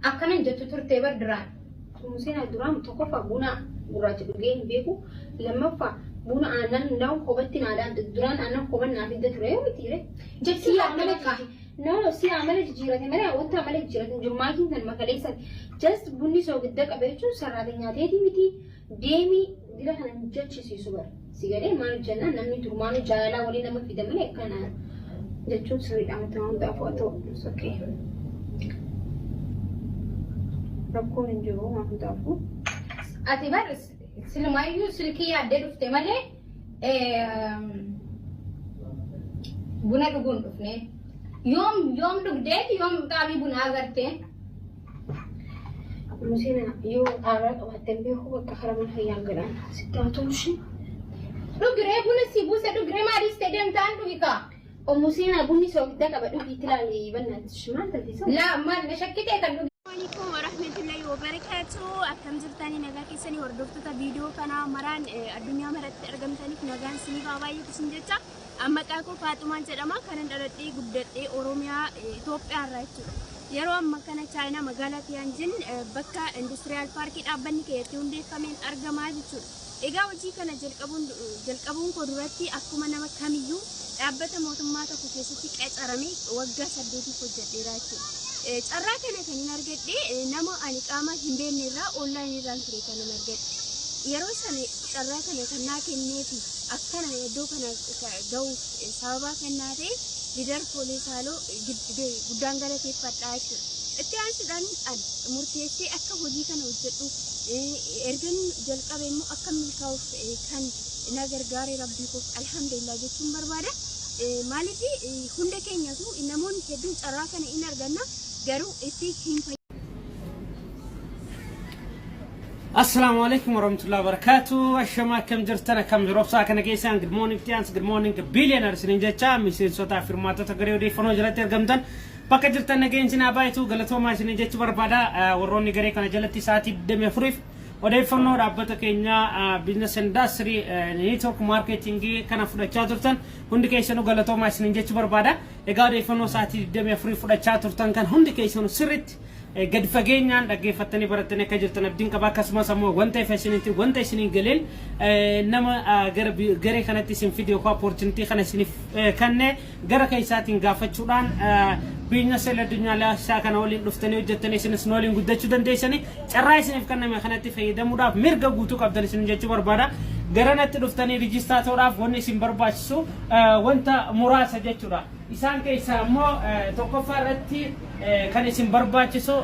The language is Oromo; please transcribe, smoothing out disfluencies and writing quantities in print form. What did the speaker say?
أكنن جت ترتي بدران مسينا درام تقف بونا قرات بجين بيكو لما فا بونا أنا ناو خبتنا على الدران أنا خبنا في الدترة وتيره جت سي عملت نو سي عملت جيرة مرة وأنت عملت جيرة جمعتين لما كليسا جست بني سو قدك أبيتشو سرادين عادي متي ديمي ديلا هن جت شيء سوبر سيجاري ما نجنا نمني ترمانو جالا ولي نم في دمنا كنا جتشو سوي عم تمام دافعته أوكي ربكون نجوا ما كنتافو أتبار سلمايو سلكي عدد في تمله بنا تقول بفني يوم تقدر يوم تابي بنا أغرته مسينا يو أغرق وهتنبيه هو كهرب الخيال قران ستاتوشي لو غري بنا سيبو سدو غري ما ريستديم تان دويكا ومسينا بني سوق دك أبدو بيتلالي بنات شمال تلفزيون لا ما نشكتك كدو عليكم ورحمة الله وبركاته. أكم زرتاني نجاكي سني وردفت فيديو كنا مران الدنيا مرت أرجمتني نجان سني باباي تسنجتا أما كاكو فاطمة جرما كان درتي قبضتي أوروميا إثيوبيا رايتو يروى أما كان تشاينا مقالة ينجن بكا إندستريال باركي أبني كيتون دي كمين أرجما جتور إيجا وجي كان جلكابون كدرتي أكما نما كميو أبدا موتماتا كوكيسيتي كأس أرامي وجا سدوتي فجأة رايتو carraa kana kan hin argadhe nama ani qaama hin beekne irraa online irraan ture kan hin argadhe yeroo sana carraa kana kan naa kenneefi akkana iddoo kana ga'u sababa kennaa ta'e liidar pooliisaaloo guddaan galateeffadhaa jechuudha. Itti aansuudhaan murteessee akka hojii kana hojjedhu ergan jalqabe immoo akka milkaa'uuf kan na gargaare rabbii koof alhamdulillah jechuun barbaada. Maaliif hunda keenyatu namoonni hedduun carraa kana hin arganna garuu itti hin Assalamu alaikum warahmatullahi wabarakatuh. Ashama kam jirtana kam jirobsa kana geessan good morning billionaires ninjacha miseensota firmaatota garee odeeffannoo jalatti argamtan bakka jirtan nageenyina baay'atu galatoomaa isin jechu barbaada warroonni garee kana jalatti sa'aatii 24f odeeffannoo dhaabbata keenya business industry network marketing kana fudhachaa turtan hundi keessanuu galatoomaa isin jechu barbaada egaa odeeffannoo sa'aatii 24f fudhachaa turtan kan hundi keessanuu sirriitti gad fageenyaan dhaggeeffatanii baratanii akka jirtan abdiin qaba akkasumas ammoo wanta fashionitti wanta isin galeen nama garee kanatti isin fidee opportunity kana isin kanne gara keessaatiin gaafachuudhaan business addunyaa laasaa kana waliin dhuftanii hojjettanii isinis waliin guddachuu dandeessanii carraa isiniif kanname kanatti fayyadamuudhaaf mirga guutuu qabdan isin jechuu barbaada garanatti dhuftanii registraatoodhaaf wanni isin barbaachisu wanta muraasa jechuudha isaan keessaa ammoo tokkoffaa irratti kan isin barbaachisu